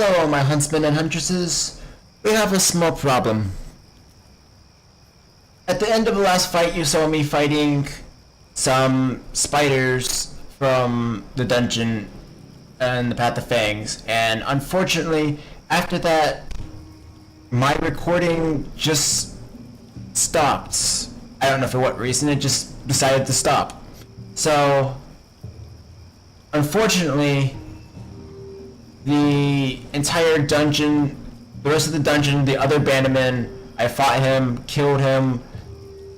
Hello, my huntsmen and huntresses. We have a small problem. At the end of the last fight, you saw me fighting some spiders from the dungeon and the Path of Fangs, and unfortunately, after that, my recording just stopped. I don't know for what reason, it just decided to stop. So, unfortunately, the entire dungeon, the rest of the dungeon, the other bannerman, I fought him, killed him,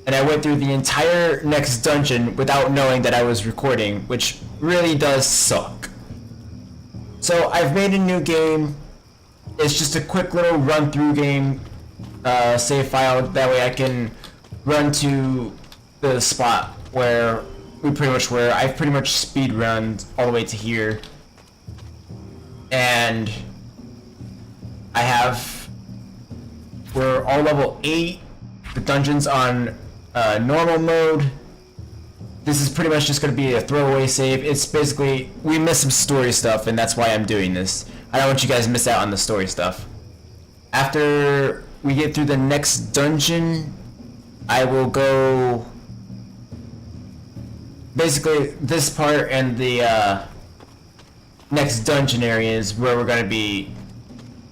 and I went through the entire next dungeon without knowing that I was recording, which really does suck. So I've made a new game. It's just a quick little run-through game, save file, that way I can run to the spot where we pretty much were. I've pretty much speed runned all the way to here. And we're all level 8, the dungeon's on normal mode. This is pretty much just going to be a throwaway save. It's basically, we missed some story stuff, and that's why I'm doing this. I don't want you guys to miss out on the story stuff. After we get through the next dungeon, I will go... Basically, this part and the next dungeon area is where we're going to be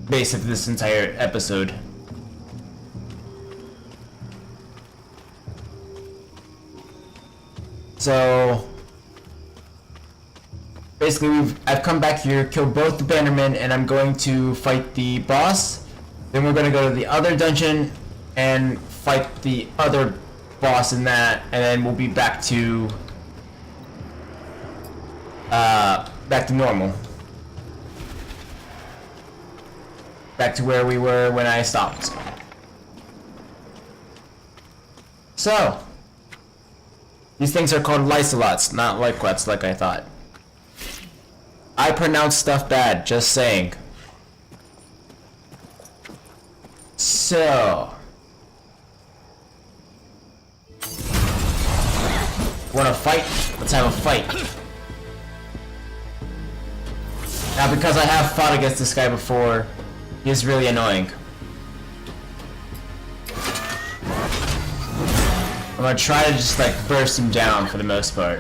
basically this entire episode. So basically I've come back here, killed both the bannermen, and I'm going to fight the boss. Then we're going to go to the other dungeon and fight the other boss in that, and then we'll be back to normal. Back to where we were when I stopped. So, these things are called Lycelots, not Lyquats like I thought. I pronounce stuff bad, just saying. So, wanna fight? Let's have a fight. Now, because I have fought against this guy before, he's really annoying. I'm gonna try to just like burst him down for the most part.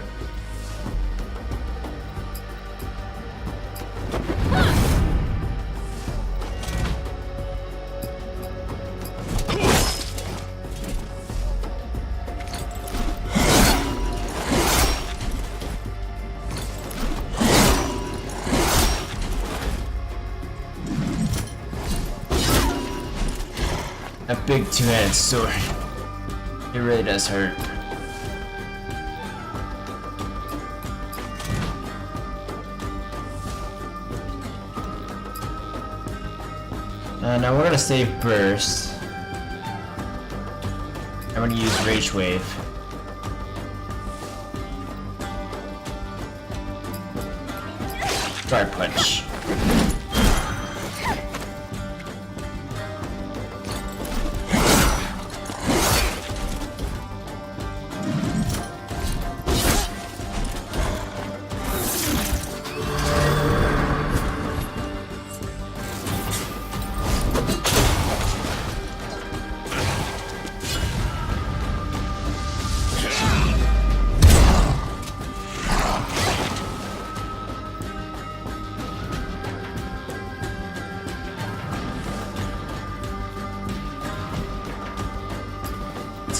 A big two-handed sword. It really does hurt. Now we're gonna save burst. I'm gonna use rage wave. Guard punch.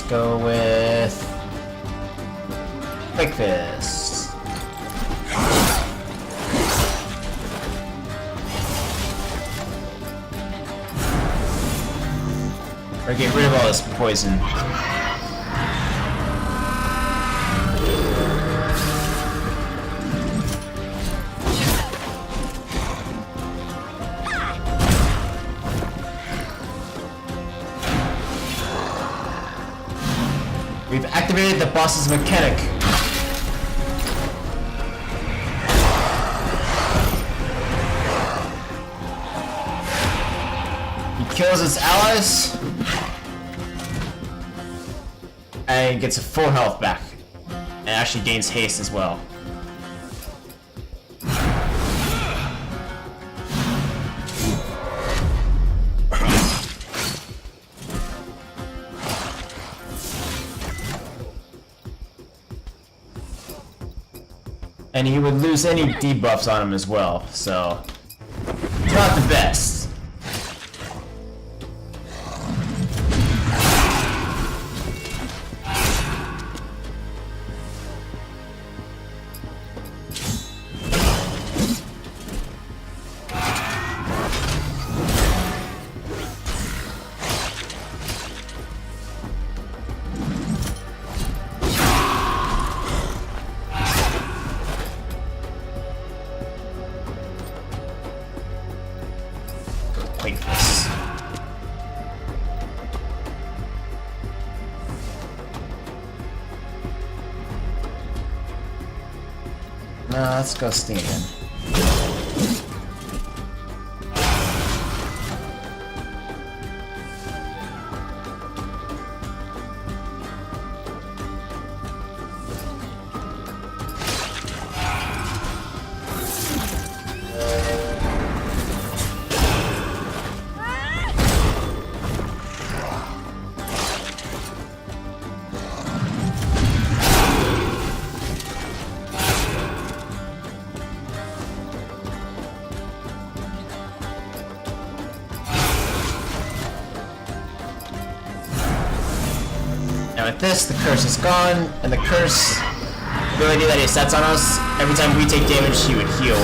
Go with Quick Fist. Or get rid of all this poison. We've activated the boss's mechanic. He kills his allies and gets a full health back, and actually gains haste as well. And he would lose any debuffs on him as well, so it's not the best. Weightless. No, let's go Steam then. Now with this, the curse is gone, and the curse ability that he sets on us, every time we take damage, he would heal.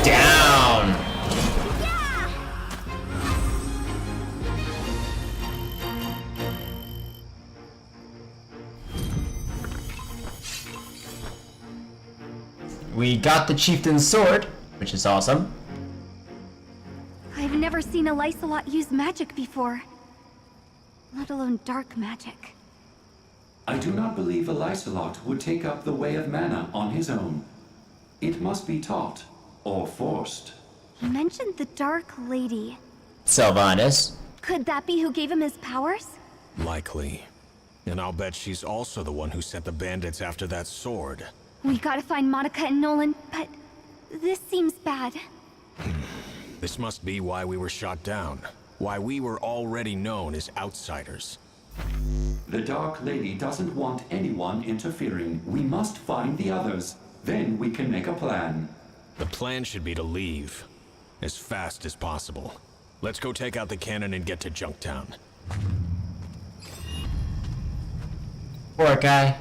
Down. We got the chieftain's sword, which is awesome. I've never seen a Lysolot use magic before, let alone dark magic. I do not believe a Lysolot would take up the way of mana on his own. It must be taught. Or forced. He mentioned the Dark Lady. Sylvanas. Could that be who gave him his powers? Likely. And I'll bet she's also the one who sent the bandits after that sword. We gotta find Monica and Nolan, but this seems bad. This must be why we were shot down. Why we were already known as outsiders. The Dark Lady doesn't want anyone interfering. We must find the others. Then we can make a plan. The plan should be to leave. As fast as possible. Let's go take out the cannon and get to Junktown. Poor guy.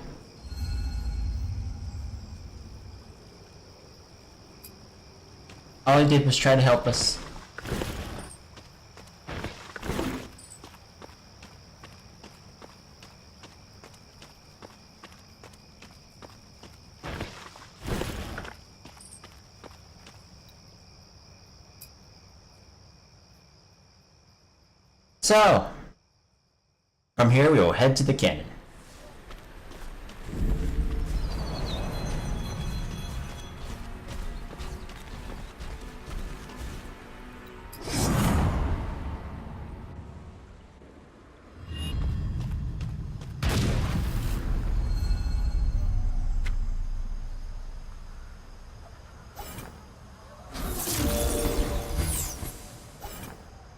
All he did was try to help us. So, from here we will head to the cannon.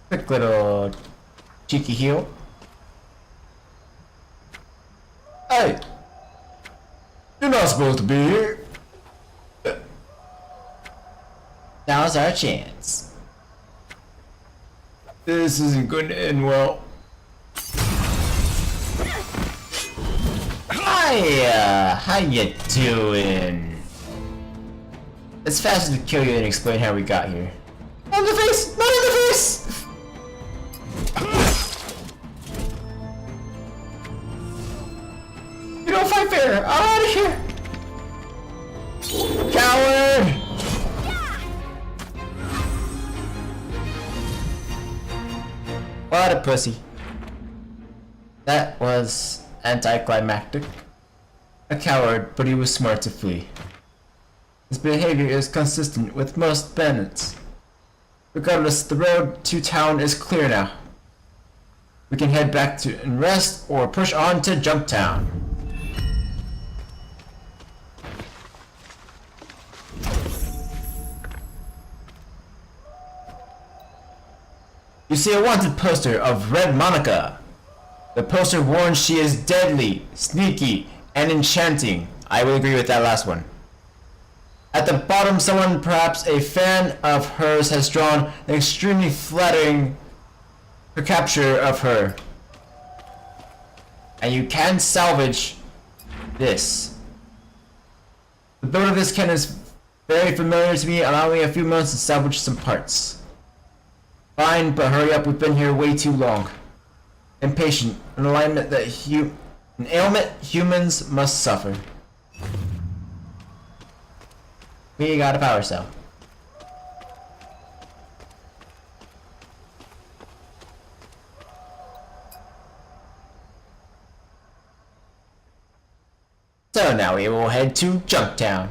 Quick little cheeky heal. Hey! You're not supposed to be here. Now's our chance. This isn't going to end well. Hiya! How you doing? It's faster to kill you than explain how we got here. Not in the face! Not in the face! You don't fight fair! I'm out of here! Coward! What a pussy. That was anticlimactic. A coward, but he was smart to flee. His behavior is consistent with most bandits. Regardless, the road to town is clear now. We can head back to and rest or push on to Junktown. You see a wanted poster of Red Monica. The poster warns she is deadly, sneaky, and enchanting. I will agree with that last one. At the bottom, someone, perhaps a fan of hers, has drawn an extremely flattering capture of her. And you can salvage this. The build of this can is very familiar to me, allowing me a few moments to salvage some parts. Fine, but hurry up, we've been here way too long. Impatient, an alignment that an ailment humans must suffer. We got a power cell. So now we will head to Junktown.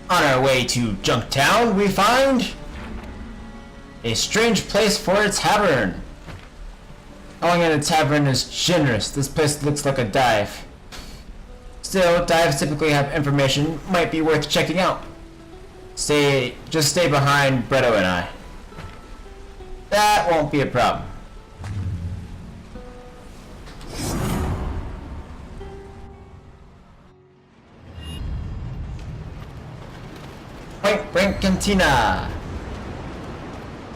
On our way to Junktown, we find a strange place for a tavern. Calling it a tavern is generous. This place looks like a dive. Still, dives typically have information might be worth checking out. Just stay behind Bretto and I. That won't be a problem. Point Blank Cantina.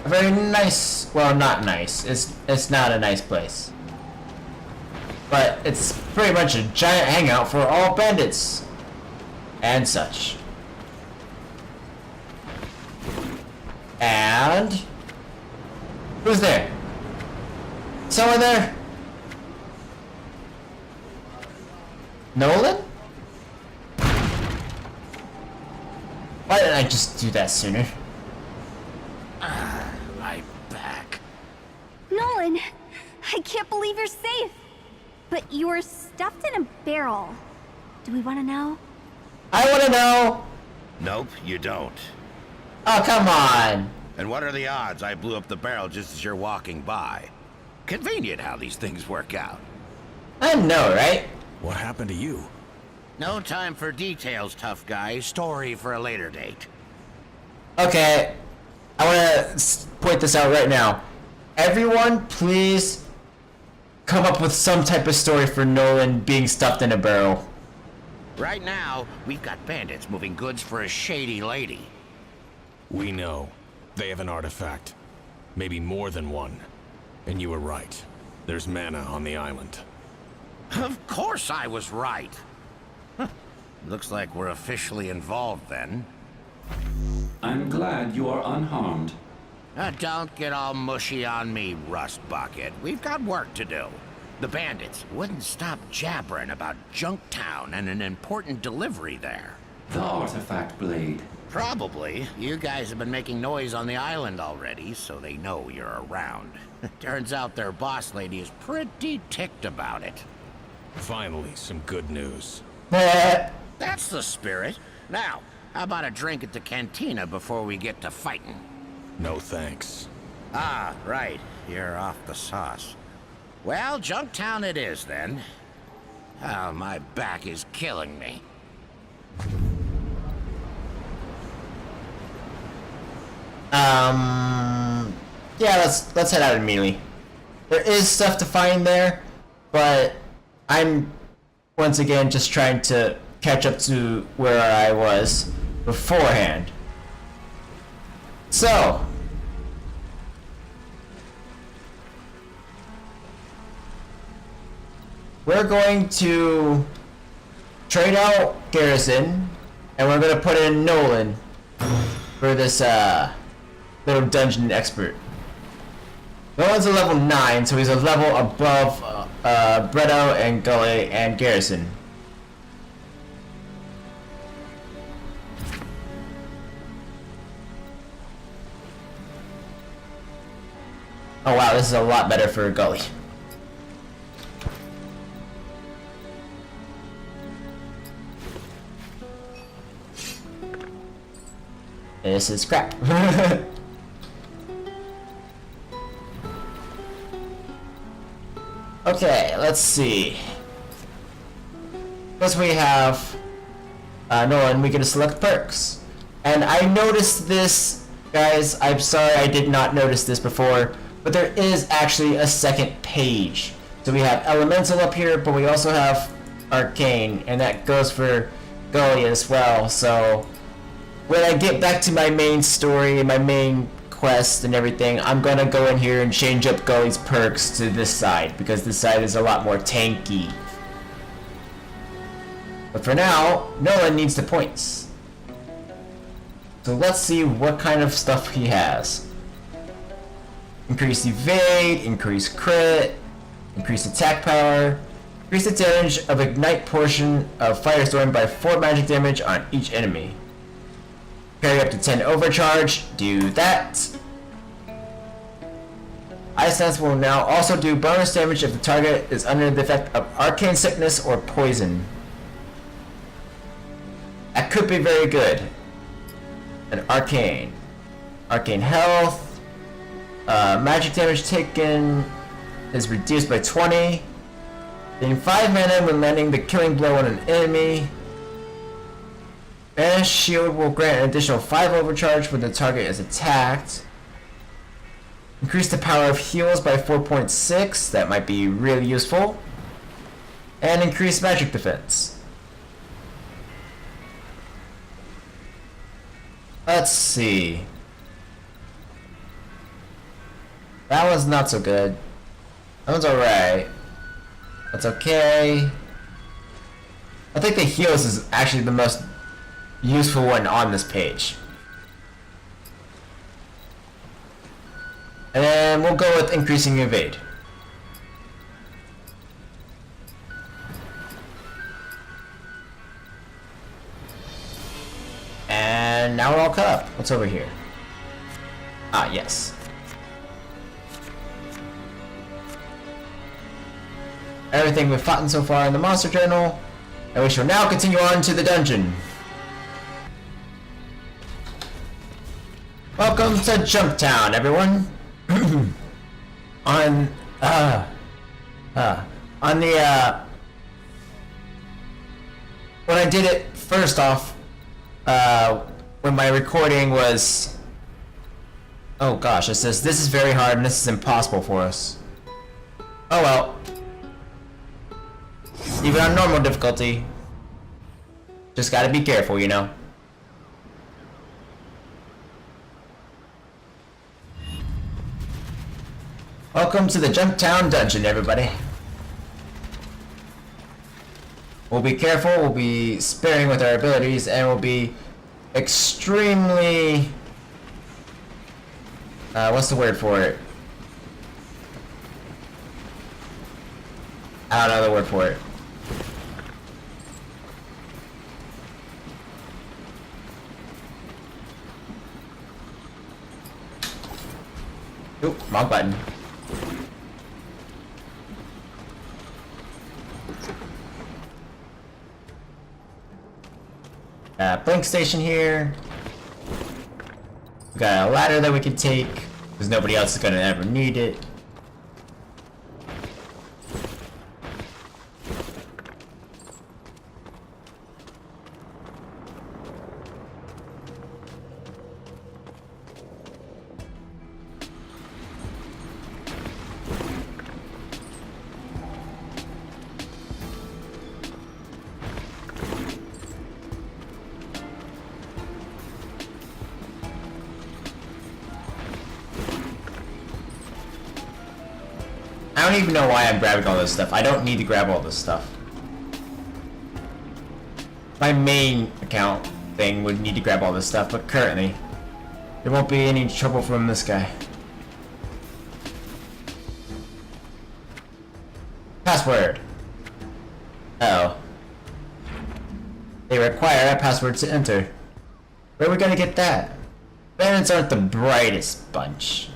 A very nice, well, not nice. It's not a nice place. But it's pretty much a giant hangout for all bandits and such. And who's there? Someone there? Nolan? Why didn't I just do that sooner? My back. Nolan, I can't believe you're safe. But you were stuffed in a barrel. Do we want to know? I want to know. Nope, you don't. Oh, come on. And what are the odds I blew up the barrel just as you're walking by? Convenient how these things work out. I know, right? What happened to you? No time for details, tough guy. Story for a later date. Okay, I want to point this out right now. Everyone, please come up with some type of story for Nolan being stuffed in a barrel. Right now, we've got bandits moving goods for a shady lady. We know. They have an artifact. Maybe more than one. And you were right. There's mana on the island. Of course I was right. Huh. Looks like we're officially involved then. I'm glad you are unharmed. Don't get all mushy on me, Rust Bucket. We've got work to do. The bandits wouldn't stop jabbering about Junktown and an important delivery there. The artifact blade. Probably. You guys have been making noise on the island already, so they know you're around. Turns out their boss lady is pretty ticked about it. Finally, some good news. That's the spirit. Now, how about a drink at the cantina before we get to fighting? No thanks. Ah, right. You're off the sauce. Well, Junktown it is, then. Oh, my back is killing me. Yeah, let's head out immediately. There is stuff to find there, but I'm once again just trying to catch up to where I was beforehand. So, we're going to trade out Garrison, and we're going to put in Nolan for this little dungeon expert. Nolan's a level 9, so he's a level above Bretto and Gully and Garrison. Oh wow, this is a lot better for Gully. This is crap. Okay, let's see. First we have Nolan, we get to select perks. And I noticed this, guys, I'm sorry I did not notice this before, but there is actually a second page. So we have Elemental up here, but we also have Arcane, and that goes for Gully as well. So when I get back to my main story, my main quest and everything, I'm gonna go in here and change up Gully's perks to this side, because this side is a lot more tanky. But for now, Nolan needs the points. So let's see what kind of stuff he has. Increase evade, increase crit, increase attack power, increase the damage of ignite portion of Firestorm by 4 magic damage on each enemy. Carry up to 10 overcharge, do that. Ice Dance will now also do bonus damage if the target is under the effect of arcane sickness or poison. That could be very good. And arcane. Arcane health. Magic damage taken is reduced by 20. Gain 5 mana when landing the killing blow on an enemy. Mana shield will grant an additional 5 overcharge when the target is attacked. Increase the power of heals by 4.6, that might be really useful. And increase magic defense. Let's see. That one's not so good. That one's alright. That's okay. I think the heals is actually the most useful one on this page. And then we'll go with increasing evade. And now we're all caught up. What's over here? Ah, yes. Everything we've fought so far in the monster journal, and we shall now continue on to the dungeon. Welcome to Junktown, everyone. On the when I did it first off, when my recording was, oh gosh, it says this is very hard and this is impossible for us. Oh well. Even on normal difficulty, just gotta be careful, you know. Welcome to the Junktown dungeon, everybody. We'll be careful, we'll be sparing with our abilities, and we'll be extremely... what's the word for it? I don't know the word for it. Oop, wrong button. Blink station here. We got a ladder that we can take, because nobody else is gonna ever need it. I don't even know why I'm grabbing all this stuff. I don't need to grab all this stuff. My main account thing would need to grab all this stuff, but currently, there won't be any trouble from this guy. Password. Oh. They require a password to enter. Where are we gonna get that? Bandits aren't the brightest bunch.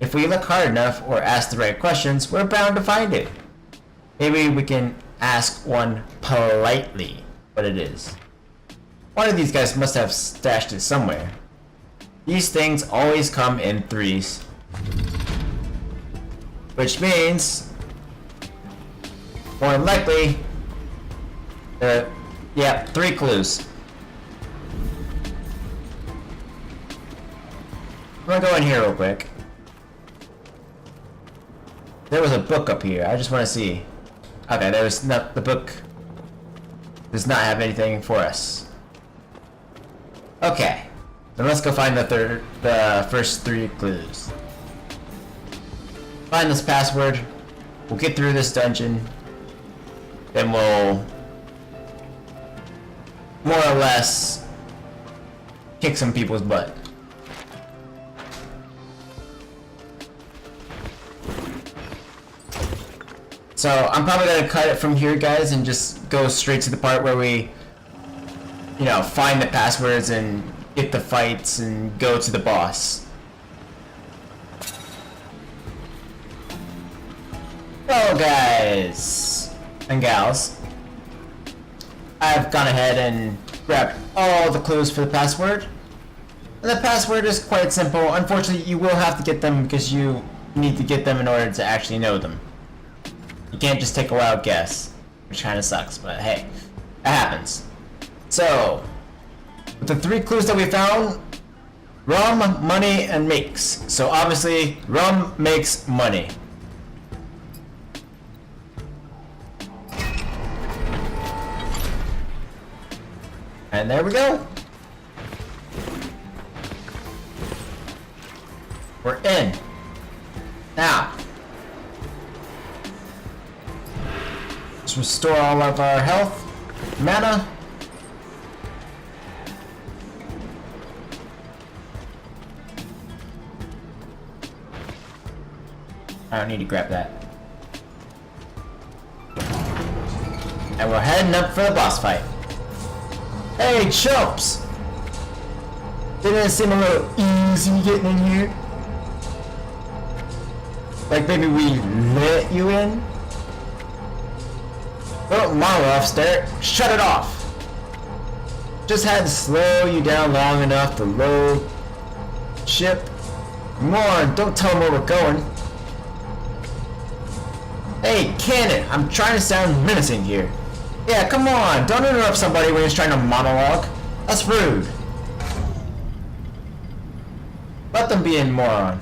If we look hard enough or ask the right questions, we're bound to find it. Maybe we can ask one politely what it is. One of these guys must have stashed it somewhere. These things always come in threes. Which means, more than likely, yeah, 3 clues. I'm gonna go in here real quick. There was a book up here. I just want to see. Okay, there was not. The book does not have anything for us. Okay, then let's go find the first 3 clues. Find this password. We'll get through this dungeon. Then we'll more or less kick some people's butt. So I'm probably gonna cut it from here, guys, and just go straight to the part where we, you know, find the passwords and get the fights and go to the boss. Hello, guys and gals. I've gone ahead and grabbed all the clues for the password. And the password is quite simple. Unfortunately, you will have to get them because you need to get them in order to actually know them. You can't just take a wild guess, which kind of sucks, but hey, that happens. So, with the 3 clues that we found, rum, money, and makes. So obviously, rum makes money. And there we go. We're in. Now, let's restore all of our health, mana. I don't need to grab that. And we're heading up for the boss fight. Hey, chumps! Didn't it seem a little easy getting in here? Like maybe we let you in? Don't model off, stare. Shut it off! Just had to slow you down long enough to load ship. Come on, don't tell them where we're going. Hey, Cannon, I'm trying to sound menacing here. Yeah, come on, don't interrupt somebody when he's trying to monologue. That's rude. Let them be a moron.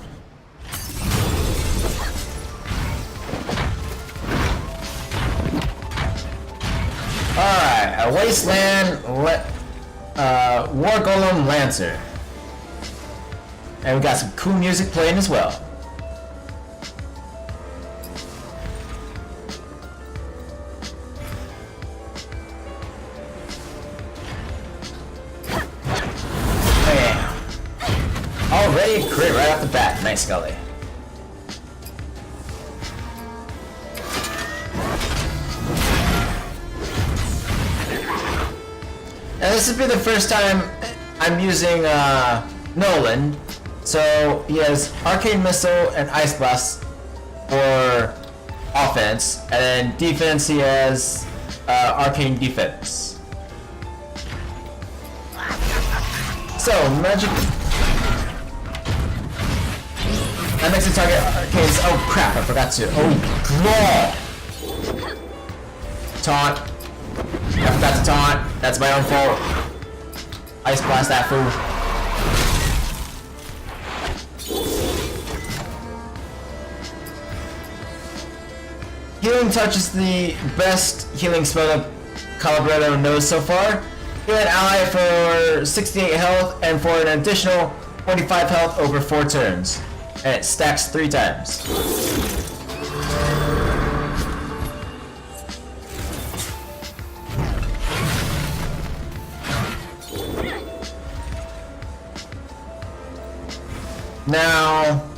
Alright, a Wasteland War Golem Lancer. And we got some cool music playing as well. Already a crit right off the bat. Nice, Scully. Now this would be the first time I'm using Nolan. So he has Arcane Missile and Ice Blast for offense, and then defense he has Arcane Defense. So magic. That makes the target arcanes. Oh crap! I forgot to. Oh god! Taunt. I forgot to taunt. That's my own fault. Ice blast that fool. Healing Touch is the best healing spell that Calibretto knows so far. Heal an ally for 68 health and for an additional 45 health over 4 turns. And it stacks 3 times. Now,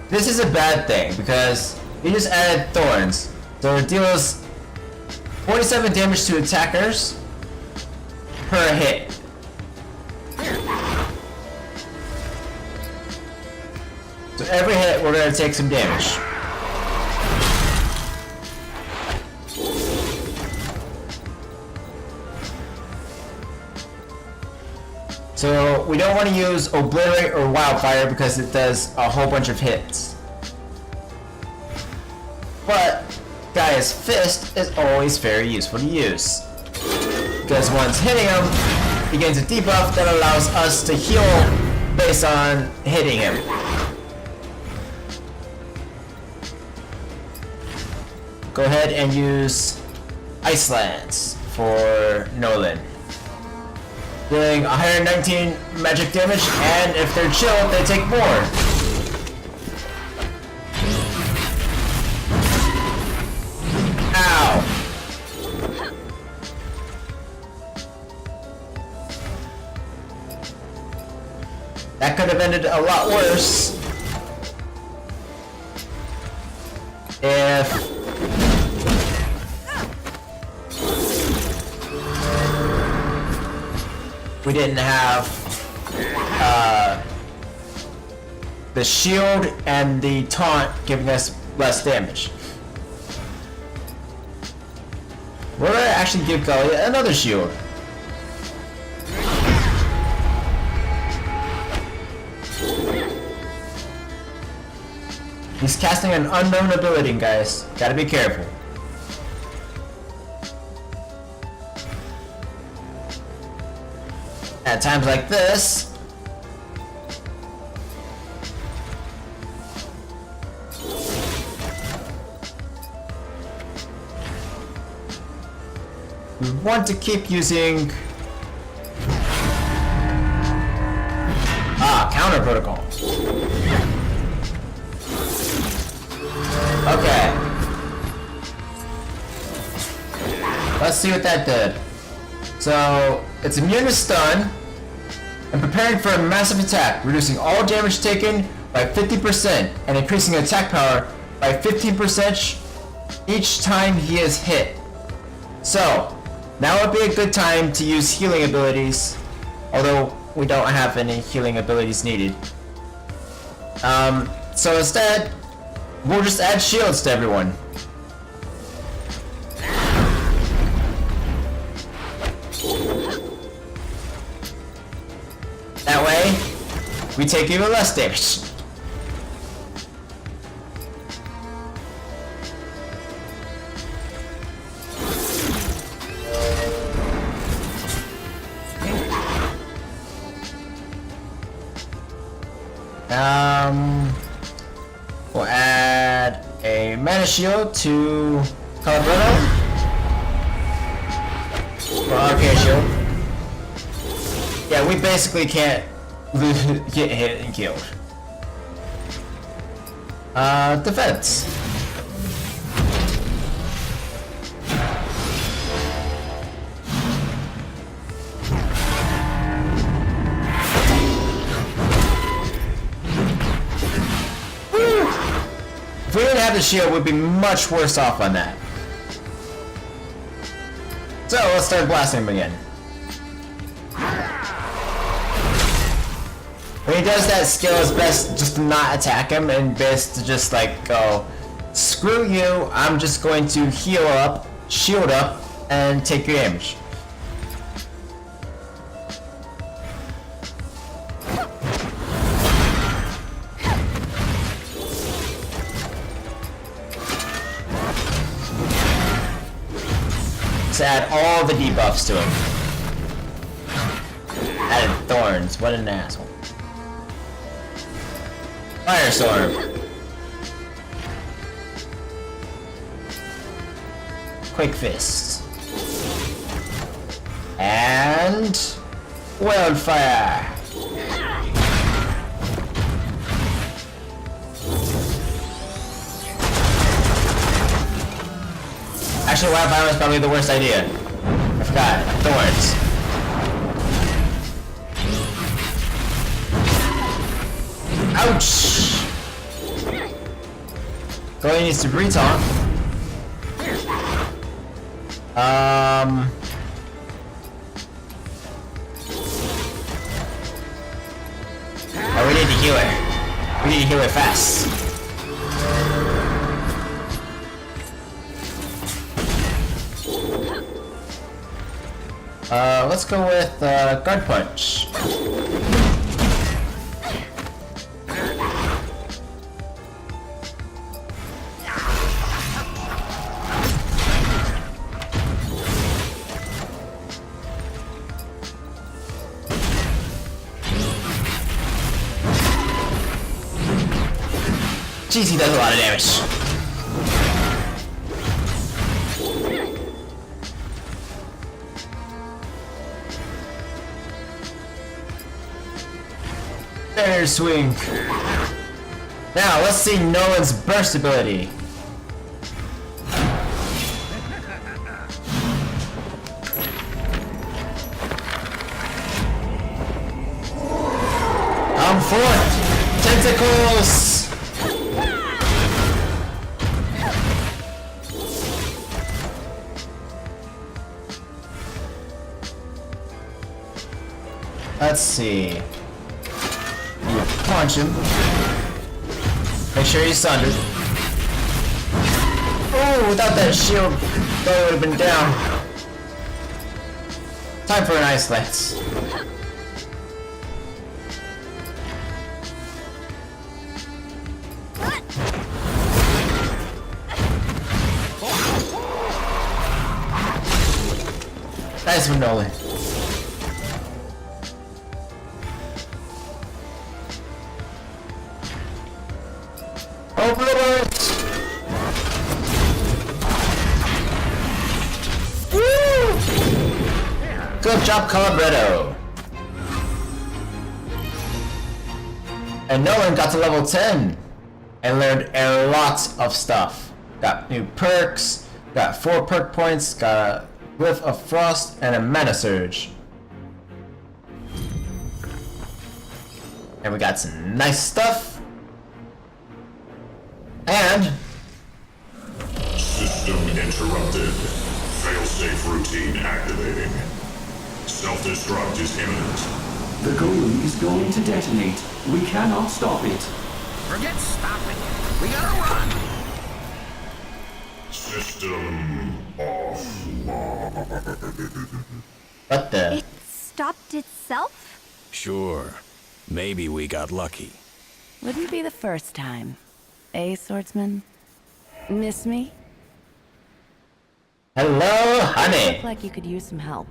this is a bad thing because he just added thorns. So it deals 47 damage to attackers per hit. So every hit we're gonna take some damage. So we don't want to use Obliterate or Wildfire because it does a whole bunch of hits. But Gaia's Fist is always very useful to use. Because once hitting him, he gains a debuff that allows us to heal based on hitting him. Go ahead and use Ice Lance for Nolan. Dealing 119 magic damage, and if they're chilled, they take more. Ow! That could have ended a lot worse if we didn't have the shield and the taunt giving us less damage. We're gonna actually give Gully another shield. He's casting an unknown ability, guys. Gotta be careful. At times like this, we want to keep using counter protocol. Okay. Let's see what that did. So, it's immune to stun, and preparing for a massive attack, reducing all damage taken by 50% and increasing attack power by 15% each time he is hit. So, now would be a good time to use healing abilities, although we don't have any healing abilities needed. So instead, we'll just add shields to everyone. That way, we take even less damage. We'll add a mana shield to Colorado for Arcade Shield. Yeah, we basically can't get hit and killed. Defense. If we didn't have the shield, we'd be much worse off on that. So let's start blasting him again. When he does that skill, it's best just to not attack him and best to just like go, screw you, I'm just going to heal up, shield up, and take your damage. Let's add all the debuffs to him. Added thorns, what an asshole. Firestorm. Quake Fist. And Wildfire. Actually, Wildfire was probably the worst idea. I forgot. Thorns. Ouch! Chloe needs to retaunt. Oh, we need to heal her. We need to heal her fast. Let's go with Guard Punch. Jeez, he does a lot of damage. Air swing. Now let's see Nolan's burst ability. Come forth, tentacles. Let's see. You punch him. Make sure he's sundered. Oh, without that shield, that would have been down. Time for an Ice Lance. Nice one, Nolan. Good job, Calabretto. And Nolan got to level 10 and learned a lot of stuff. Got new perks, got 4 perk points, got a Whiff of Frost, and a Mana Surge. And we got some nice stuff. And System interrupted. Failsafe routine activating. Self-destruct is imminent. The golem is going to detonate. We cannot stop it. Forget stopping. We gotta run. System offline. what the? It stopped itself? Sure. Maybe we got lucky. Wouldn't be the first time. Eh, swordsman? Miss me? Hello, honey. Look like you could use some help.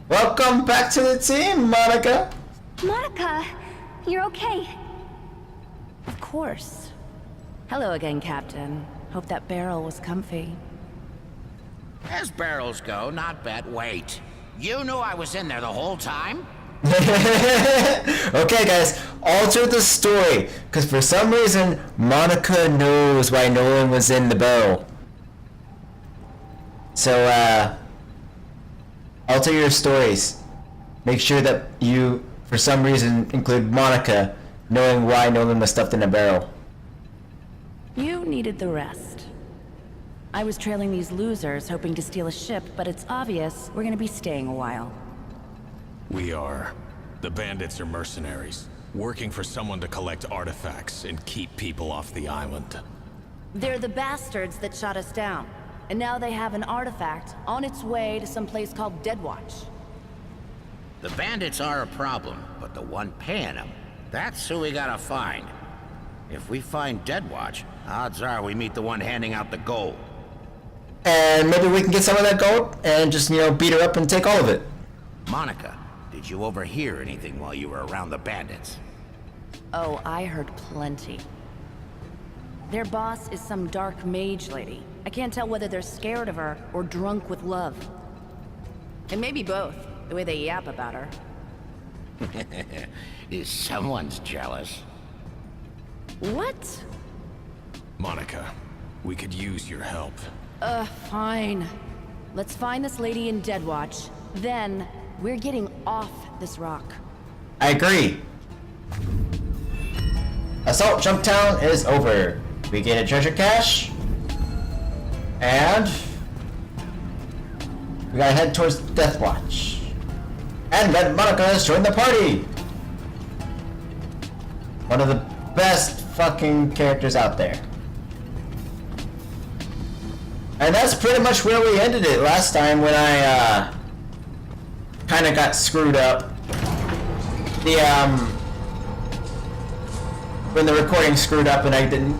Welcome back to the team, Monica. Monica, you're okay. Of course. Hello again, Captain. Hope that barrel was comfy. As barrels go, not bad. Wait. You knew I was in there the whole time? Okay, guys, alter the story, because for some reason, Monica knows why Nolan was in the barrel. So, alter your stories. Make sure that you, for some reason, include Monica knowing why Nolan was stuffed in a barrel. You needed the rest. I was trailing these losers, hoping to steal a ship, but it's obvious we're gonna be staying a while. We are. The bandits are mercenaries, working for someone to collect artifacts and keep people off the island. They're the bastards that shot us down, and now they have an artifact on its way to some place called Deadwatch. The bandits are a problem, but the one paying them, that's who we gotta find. If we find Deadwatch, odds are we meet the one handing out the gold. And maybe we can get some of that gold and just, beat her up and take all of it. Monica, did you overhear anything while you were around the bandits? Oh, I heard plenty. Their boss is some dark mage lady. I can't tell whether they're scared of her or drunk with love. And maybe both, the way they yap about her. Someone's jealous. What? Monica, we could use your help. Fine. Let's find this lady in Deadwatch. Then, we're getting off this rock. I agree. Assault Junktown is over. We get a treasure cache. And we gotta head towards Death Watch. And Red Monica has joined the party! One of the best fucking characters out there. And that's pretty much where we ended it last time when I kinda got screwed up. When the recording screwed up and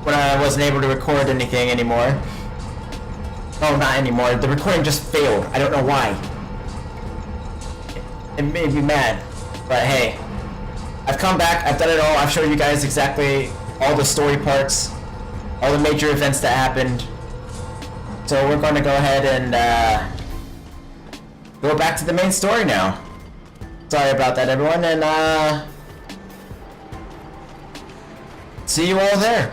when I wasn't able to record anything anymore. Oh, not anymore. The recording just failed. I don't know why. It made me mad. But hey, I've come back. I've done it all. I've showed you guys exactly all the story parts, all the major events that happened. So we're going to go ahead and go back to the main story now. Sorry about that, everyone, and see you all there.